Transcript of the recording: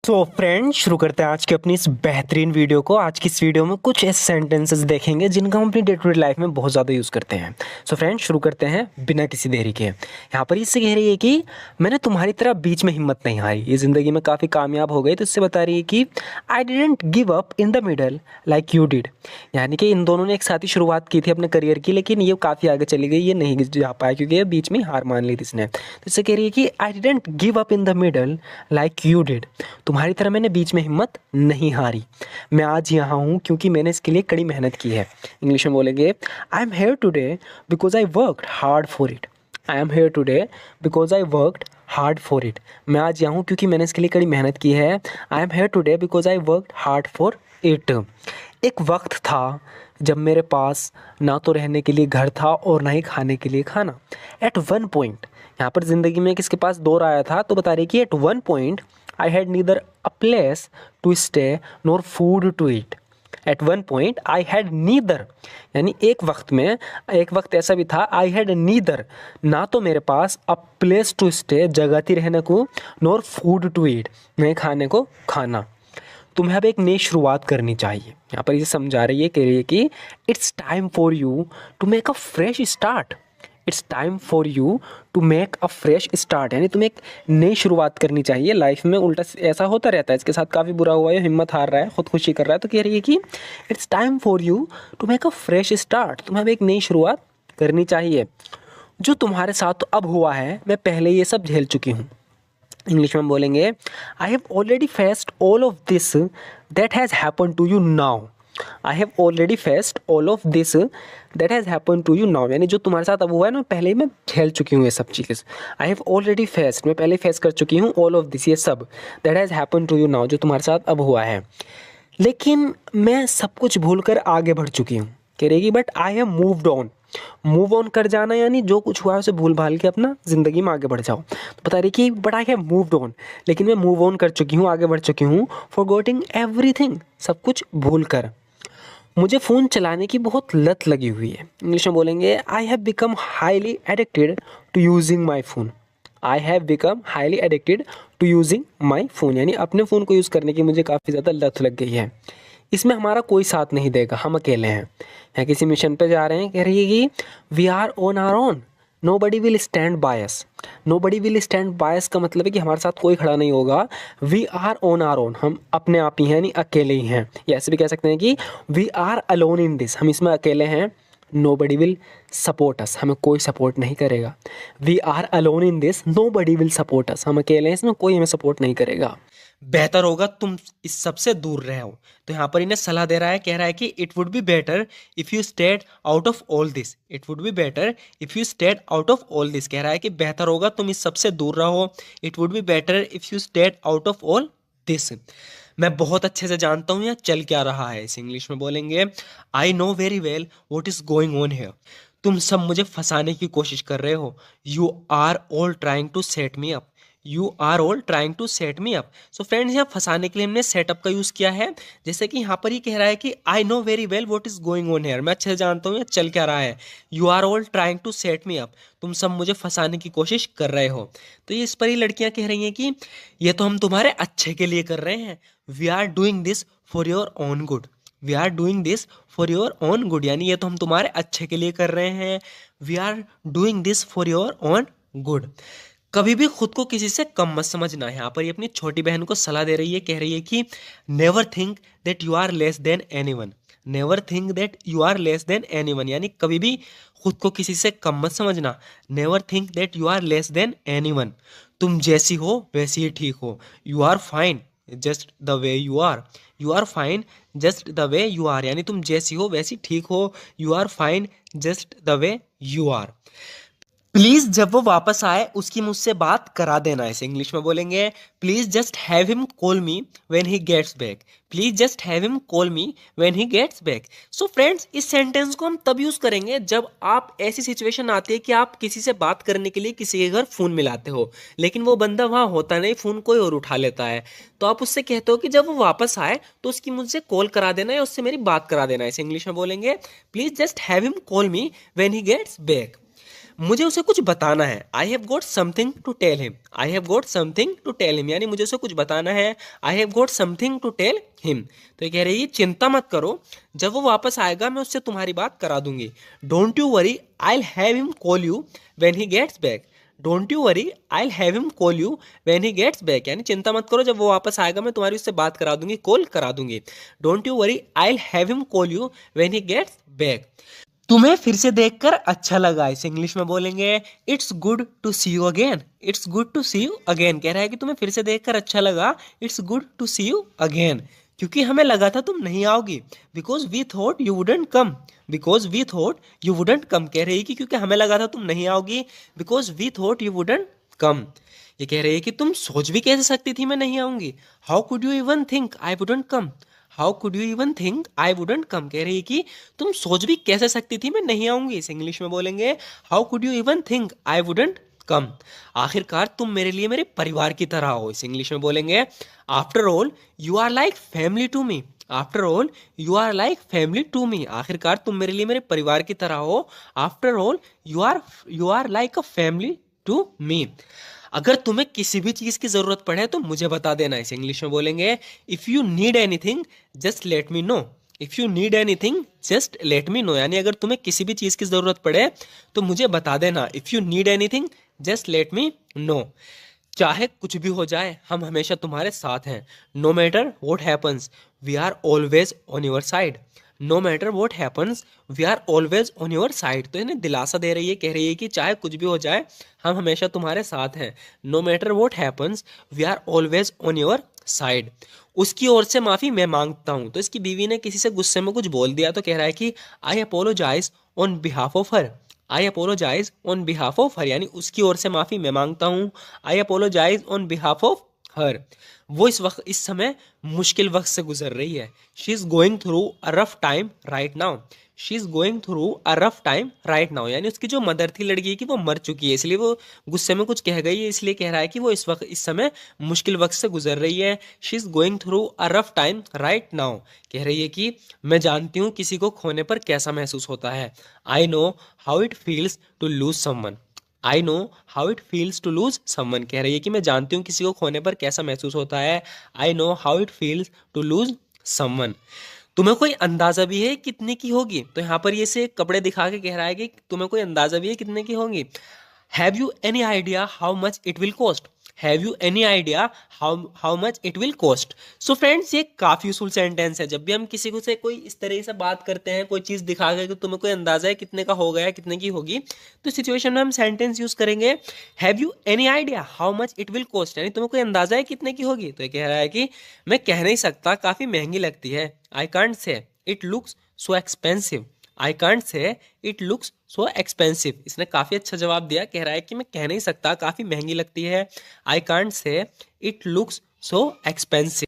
तो फ्रेंड्स शुरू करते हैं आज की अपनी इस बेहतरीन वीडियो को। आज की इस वीडियो में कुछ ऐसे सेंटेंसेस देखेंगे जिनका हम अपनी डे टू डे लाइफ में बहुत ज़्यादा यूज़ करते हैं। सो फ्रेंड्स शुरू करते हैं बिना किसी देरी के। यहाँ पर इससे कह रही है कि मैंने तुम्हारी तरह बीच में हिम्मत नहीं हारी, ये ज़िंदगी में काफ़ी कामयाब हो गई। तो इससे बता रही है कि I didn't give up in the middle like you did, यानी कि इन दोनों ने एक साथ ही शुरुआत की थी अपने करियर की, लेकिन ये काफ़ी आगे चली गई, ये नहीं जा पाया क्योंकि ये बीच में हार मान ली थी इसने। तो इससे कह रही है कि I didn't give up in the middle like you did, तुम्हारी तरह मैंने बीच में हिम्मत नहीं हारी। मैं आज यहाँ हूँ क्योंकि मैंने इसके लिए कड़ी मेहनत की है। इंग्लिश में बोलेंगे I am here today because I worked hard for it. I am here today because I worked hard for it. मैं आज यहाँ हूँ क्योंकि मैंने इसके लिए कड़ी मेहनत की है। I am here today because I worked hard for it. एक वक्त था जब मेरे पास ना तो रहने के लिए घर था और ना ही खाने के लिए खाना। एट वन पॉइंट, यहाँ पर ज़िंदगी में किसके पास दौर आया था, तो बता रही कि at one point I had neither a place to stay nor food to eat. At one point I had neither, यानी एक वक्त ऐसा भी था I had neither, ना तो मेरे पास a place to stay, जगह थी रहने को, nor food to eat, नहीं खाने को खाना। तुम्हें अब एक नई शुरुआत करनी चाहिए। यहाँ पर ये समझा रही है, कह रही है कि it's time for you to make a fresh start. It's time for you to make a fresh start, यानी तुम्हें एक नई शुरुआत करनी चाहिए। लाइफ में उल्टा ऐसा होता रहता है, इसके साथ काफ़ी बुरा हुआ है, हिम्मत हार रहा है, खुदकुशी कर रहा है। तो कह रही है कि it's time for you to make a fresh start, तुम्हें अब एक नई शुरुआत करनी चाहिए। जो तुम्हारे साथ अब हुआ है मैं पहले ये सब झेल चुकी हूँ। इंग्लिश में बोलेंगे I have already faced all of this that has happen to you now. I have already faced all of this that has happen to you now, यानी जो तुम्हारे साथ अब हुआ है ना पहले ही मैं झेल चुकी हूँ ये सब चीज़। आई हैव ऑलरेडी फेस्ड, मैं पहले फेस कर चुकी हूँ, ऑल ऑफ दिस, ये सब, that has happen to you now, जो तुम्हारे साथ अब हुआ है। लेकिन मैं सब कुछ भूल कर आगे बढ़ चुकी हूँ। कह रहेगी but I have moved on. Move on कर जाना यानी जो कुछ हुआ है उसे भूल भाल के अपना ज़िंदगी में आगे बढ़ जाओ। तो बता रही कि but I have moved on, लेकिन मैं मूव ऑन कर चुकी हूँ, आगे बढ़ चुकी हूँ, फॉरगॉटिंग एवरीथिंग, सब कुछ भूल कर। मुझे फ़ोन चलाने की बहुत लत लगी हुई है। इंग्लिश में बोलेंगे I have become highly addicted to using my phone. I have become highly addicted to using my phone, यानी अपने फ़ोन को यूज़ करने की मुझे काफ़ी ज़्यादा लत लग गई है। इसमें हमारा कोई साथ नहीं देगा, हम अकेले हैं, या किसी मिशन पे जा रहे हैं। कह रही है कि we are on our own, nobody will stand by us. Nobody will stand by us का मतलब है कि हमारे साथ कोई खड़ा नहीं होगा। We are on our own, हम अपने आप ही हैं, यानी अकेले ही हैं। या ऐसे भी कह सकते हैं कि we are alone in this, हम इसमें अकेले हैं। नोबडी विल सपोर्ट अस, हमें कोई सपोर्ट नहीं करेगा। We are alone in this, nobody will support us, हम अकेले हैं, इसमें कोई हमें सपोर्ट नहीं करेगा। बेहतर होगा तुम इस सब से दूर रहो। तो यहाँ पर इन्हें सलाह दे रहा है, कह रहा है कि it would be better if you stayed out of all this. It would be better if you stayed out of all this, कह रहा है कि बेहतर होगा तुम इस सब से दूर रहो। It would be better if you stayed out of all this. मैं बहुत अच्छे से जानता हूँ यहाँ चल क्या रहा है। इस इंग्लिश में बोलेंगे I know very well what is going on here. तुम सब मुझे फंसाने की कोशिश कर रहे हो। You are all trying to set me up. You are all trying to set me up. So friends, यहाँ फंसाने के लिए हमने सेटअप का यूज़ किया है। जैसे कि यहाँ पर ही कह रहा है कि I know very well what is going on here, मैं अच्छे से जानता हूँ यहाँ चल क्या रहा है। You are all trying to set me up, तुम सब मुझे फंसाने की कोशिश कर रहे हो। तो ये इस पर ही लड़कियाँ कह रही हैं कि ये तो हम तुम्हारे अच्छे के लिए कर रहे हैं। We are doing this for your own good. We are doing this for your own good, यानी ये तो हम तुम्हारे अच्छे के लिए कर रहे हैं। We are doing this for your own good. कभी भी खुद को किसी से कम मत समझना। यहाँ पर ये अपनी छोटी बहन को सलाह दे रही है, कह रही है कि never think that you are less than anyone. Never think that you are less than anyone, यानी कभी भी खुद को किसी से कम मत समझना। Never think that you are less than anyone. तुम जैसी हो वैसी ही ठीक हो। You are fine just the way you are. You are fine just the way you are, यानी तुम जैसी हो वैसी ठीक हो। You are fine just the way you are. Please जब वो वापस आए उसकी मुझसे बात करा देना। इसे इंग्लिश में बोलेंगे please just have him call me when he gets back. Please just have him call me when he gets back. So friends, इस सेंटेंस को हम तब यूज करेंगे जब आप ऐसी सिचुएशन आती है कि आप किसी से बात करने के लिए किसी के घर फोन मिलाते हो, लेकिन वो बंदा वहां होता नहीं, फोन कोई और उठा लेता है। तो आप उससे कहते हो कि जब वो वापस आए तो उसकी मुझसे कॉल करा देना है, उससे मेरी बात करा देना है। इसे इंग्लिश में बोलेंगे please just have him call me when he gets back. मुझे उसे कुछ बताना है। I have got something to tell him. I have got something to tell him, यानी मुझे उसे कुछ बताना है। I have got something to tell him. तो ये कह रही है चिंता मत करो, जब वो वापस आएगा मैं उससे तुम्हारी बात करा दूंगी। Don't you worry, I will have him call you when he gets back. Don't you worry, I will have him call you when he gets back, यानी चिंता मत करो, जब वो वापस आएगा मैं तुम्हारी उससे बात करा दूंगी, कॉल करा दूंगी। Don't you worry, I will have him call you when he gets back. तुम्हें फिर से देखकर अच्छा लगा, इसे इंग्लिश में बोलेंगे it's good to see you again. It's good to see you again, कह रहा है कि तुम्हें फिर से देखकर अच्छा लगा, it's good to see you again, क्योंकि हमें लगा था तुम नहीं आओगी। Because we thought you wouldn't come. Because we thought you wouldn't come, कह रही है कि क्योंकि हमें लगा था तुम नहीं आओगी। Because we thought you wouldn't come. ये कह रही है कि तुम सोच भी कैसे सकती थी मैं नहीं आऊंगी। How could you even think I wouldn't come. How could you even think I wouldn't come, कह रही है कि तुम सोच भी कैसे सकती थी मैं नहीं आऊंगी। इसे इंग्लिश में बोलेंगे how could you even think I wouldn't कम। आखिरकार तुम मेरे लिए मेरे परिवार की तरह हो। इसे इंग्लिश में बोलेंगे after all you are like family to me. After all you are like family to me, आखिरकार तुम मेरे लिए मेरे परिवार की तरह हो। After all you are like a family to me. अगर तुम्हें किसी भी चीज की जरूरत पड़े तो मुझे बता देना। इसे इंग्लिश में बोलेंगे if you need anything just let me know. If you need anything just let me know, यानी अगर तुम्हें किसी भी चीज की जरूरत पड़े तो मुझे बता देना। If you need anything just let me know. चाहे कुछ भी हो जाए हम हमेशा तुम्हारे साथ हैं। No matter what happens we are always on your side. No matter what happens we are always on your side, तो इन्हें दिलासा दे रही है, कह रही है कि चाहे कुछ भी हो जाए हम हमेशा तुम्हारे साथ हैं। No matter what happens we are always on your side. उसकी ओर से माफी मैं मांगता हूं। तो इसकी बीवी ने किसी से गुस्से में कुछ बोल दिया तो कह रहा है कि I apologise on behalf of her. I apologise on behalf of her, यानी उसकी ओर से माफी मैं मांगता हूं। I apologise on behalf of her. वो इस समय मुश्किल वक्त से गुजर रही है। She is going through a rough time right now. She is going through a rough time right now, यानी उसकी जो मदर थी लड़की की वो मर चुकी है, इसलिए वो गुस्से में कुछ कह गई है, इसलिए कह रहा है कि वो इस समय मुश्किल वक्त से गुजर रही है। She is going through a rough time right now, कह रही है कि मैं जानती हूँ किसी को खोने पर कैसा महसूस होता है। I know how it feels to lose someone. I know how it feels to lose someone, कह रही है कि मैं जानती हूँ किसी को खोने पर कैसा महसूस होता है। I know how it feels to lose someone. तुम्हें कोई अंदाजा भी है कितने की होगी। तो यहाँ पर ये से कपड़े दिखा के कह रहा है कि तुम्हें कोई अंदाजा भी है कितने की होगी। Have you any idea how much it will cost. Have you any idea how much it will cost. So friends ये काफी यूजफुल सेंटेंस है। जब भी हम किसी को से कोई इस तरह से बात करते हैं, कोई चीज दिखा के कि तुम्हें कोई अंदाजा है कितने का हो गया कितने की होगी, तो सिचुएशन में हम सेंटेंस यूज करेंगे have you any idea how much it will cost, यानी तुम्हें कोई अंदाजा है कितने की होगी। तो ये कह रहा है कि मैं कह नहीं सकता, काफी महंगी लगती है। I can't say it looks so expensive. I can't say it looks so expensive. इसने काफी अच्छा जवाब दिया, कह रहा है कि मैं कह नहीं सकता, काफी महंगी लगती है। I can't say it looks so expensive.